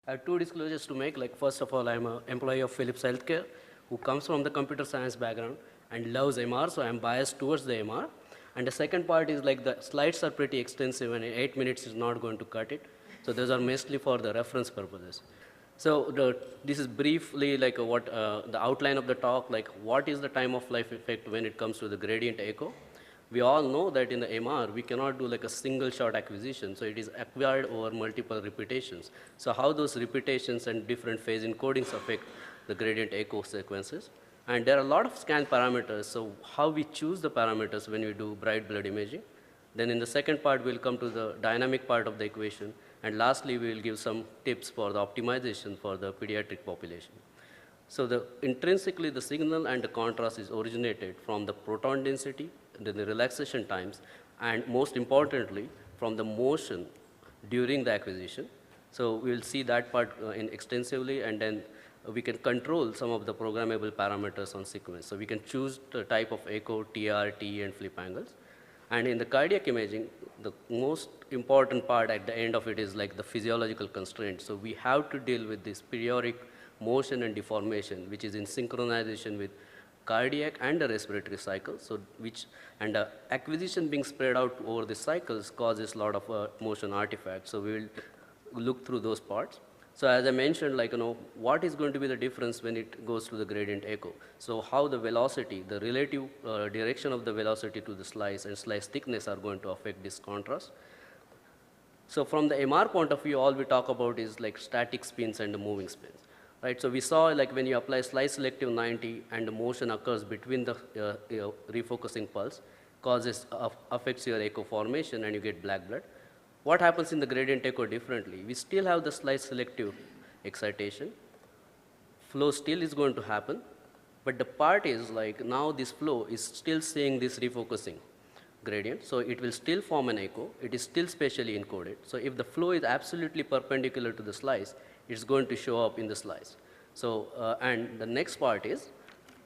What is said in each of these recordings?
I have two disclosures to make. Like, first of all, I'm an employee of Philips Healthcare who comes from the computer science background and loves MR, so I'm biased towards the MR. And the second part is like the slides are pretty extensive and 8 minutes is not going to cut it. So those are mostly for the reference purposes. So this is briefly like what the outline of the talk, like what is the time of life effect when it comes to the gradient echo. We all know that in the MR, we cannot do like a single shot acquisition, so it is acquired over multiple repetitions. So how those repetitions and different phase encodings affect the gradient echo sequences. And there are a lot of scan parameters, so how we choose the parameters when we do bright blood imaging. Then in the second part, we'll come to the dynamic part of the equation. And lastly, we will give some tips for the optimization for the pediatric population. So intrinsically, the signal and the contrast is originated from the proton density, the relaxation times, and most importantly, from the motion during the acquisition. So we will see that part extensively, and then we can control some of the programmable parameters on sequence. So we can choose the type of echo, TR, TE, and flip angles. And in the cardiac imaging, the most important part at the end of it is like the physiological constraints. So we have to deal with this periodic motion and deformation, which is in synchronization with cardiac and the respiratory cycle. So and acquisition being spread out over the cycles causes a lot of motion artifacts. So we will look through those parts. So as I mentioned, like, what is going to be the difference when it goes to the gradient echo? So how the velocity, the relative direction of the velocity to the slice and slice thickness are going to affect this contrast. So from the MR point of view, all we talk about is like static spins and the moving spins. Right, so we saw like when you apply slice selective 90 and the motion occurs between the refocusing pulse, affects your echo formation and you get black blood. What happens in the gradient echo differently? We still have the slice selective excitation. Flow still is going to happen, but the part is like now this flow is still seeing this refocusing gradient, so it will still form an echo. It is still spatially encoded. So if the flow is absolutely perpendicular to the slice, it's going to show up in the slice. So, and the next part is,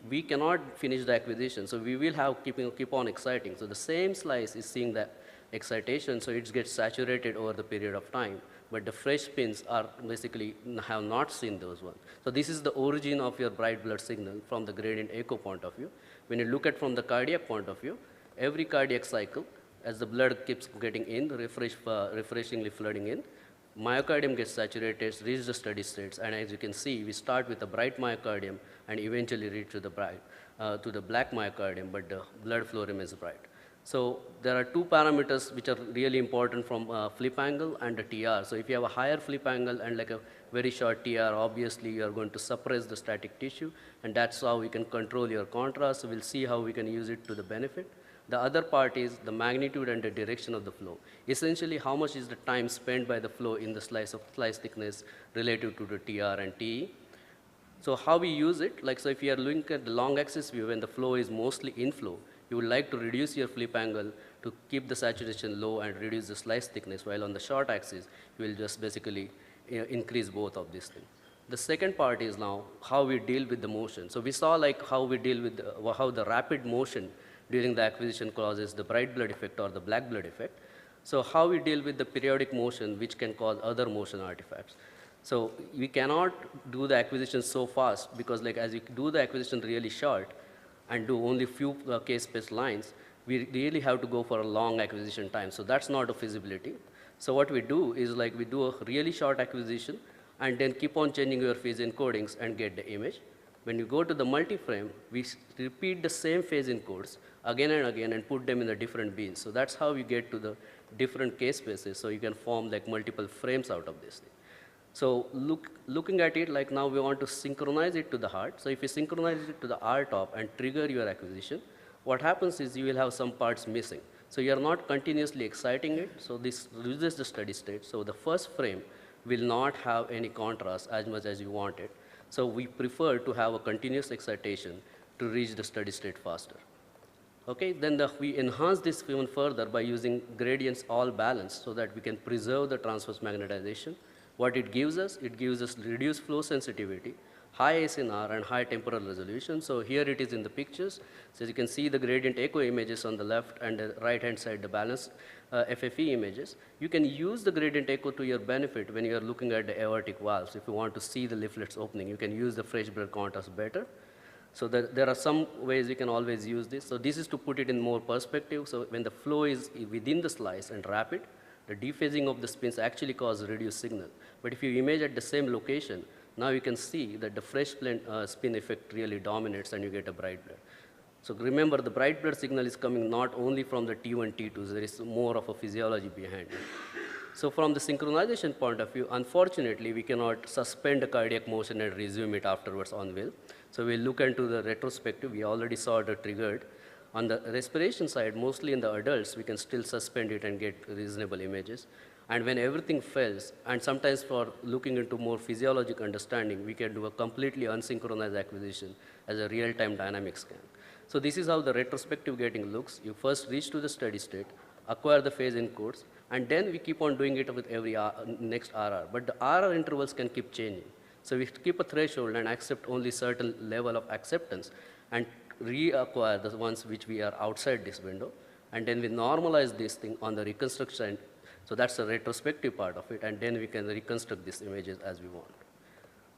we cannot finish the acquisition, so we will have keep on exciting. So the same slice is seeing that excitation, so it gets saturated over the period of time, but the fresh spins are basically have not seen those ones. So this is the origin of your bright blood signal from the gradient echo point of view. When you look at from the cardiac point of view, every cardiac cycle, as the blood keeps getting in, refreshingly flooding in, myocardium gets saturated, reaches the steady states, and as you can see, we start with a bright myocardium and eventually reach to the black myocardium, but the blood flow remains bright. So there are two parameters which are really important from flip angle and the TR. So if you have a higher flip angle and like a very short TR, obviously you are going to suppress the static tissue, and that's how we can control your contrast. So we'll see how we can use it to the benefit. The other part is the magnitude and the direction of the flow. Essentially, how much is the time spent by the flow in the slice thickness relative to the TR and TE. So how we use it, like, so if you are looking at the long axis view when the flow is mostly inflow, you would like to reduce your flip angle to keep the saturation low and reduce the slice thickness, while on the short axis, you will just basically increase both of these things. The second part is now how we deal with the motion. So we saw like how we deal with how the rapid motion during the acquisition causes the bright blood effect or the black blood effect. So how we deal with the periodic motion which can cause other motion artifacts. So we cannot do the acquisition so fast because like as you do the acquisition really short and do only few k-space lines, we really have to go for a long acquisition time. So that's not a feasibility. So what we do is like we do a really short acquisition and then keep on changing your phase encodings and get the image. When you go to the multi-frame, we repeat the same phase encodes again and again and put them in the different beans. So that's how we get to the different k-spaces, so you can form like multiple frames out of this thing. So looking at it, like now we want to synchronize it to the heart. So if you synchronize it to the R top and trigger your acquisition, what happens is you will have some parts missing. So you are not continuously exciting it, so this loses the steady state. So the first frame will not have any contrast as much as you want it. So we prefer to have a continuous excitation to reach the steady state faster. Okay, then we enhance this even further by using gradients all balanced so that we can preserve the transverse magnetization. What it gives us reduced flow sensitivity, high SNR and high temporal resolution. So here it is in the pictures. So you can see the gradient echo images on the left and the right-hand side, the balanced FFE images. You can use the gradient echo to your benefit when you are looking at the aortic valves. If you want to see the leaflets opening, you can use the Fraiche-Breer contrast better. So there are some ways you can always use this. So this is to put it in more perspective. So when the flow is within the slice and rapid, the dephasing of the spins actually causes reduced signal. But if you image at the same location, now you can see that the fresh spin effect really dominates and you get a bright blur. So remember, the bright blur signal is coming not only from the T1, T2s, there is more of a physiology behind it. So from the synchronization point of view, unfortunately, we cannot suspend the cardiac motion and resume it afterwards on will. So we'll look into the retrospective. We already saw it triggered. On the respiration side, mostly in the adults, we can still suspend it and get reasonable images. And when everything fails, and sometimes for looking into more physiologic understanding, we can do a completely unsynchronized acquisition as a real-time dynamic scan. So this is how the retrospective gating looks. You first reach to the steady state, acquire the phase encodes, and then we keep on doing it with every next RR. But the RR intervals can keep changing. So we keep a threshold and accept only certain level of acceptance and reacquire the ones which we are outside this window. And then we normalize this thing on the reconstruction. So that's the retrospective part of it, and then we can reconstruct these images as we want.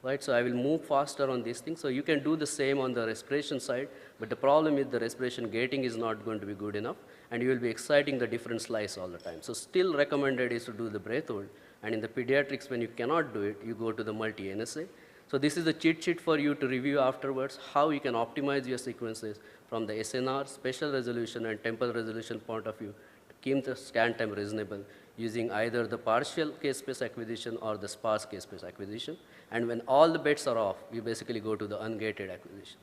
Right, so I will move faster on these things. So you can do the same on the respiration side, but the problem is the respiration gating is not going to be good enough, and you will be exciting the different slice all the time. So still recommended is to do the breath hold, and in the pediatrics, when you cannot do it, you go to the multi-NSA. So this is a cheat sheet for you to review afterwards, how you can optimize your sequences from the SNR, spatial resolution, and temporal resolution point of view to keep the scan time reasonable, using either the partial k-space acquisition or the sparse k-space acquisition. And when all the bets are off, you basically go to the ungated acquisition.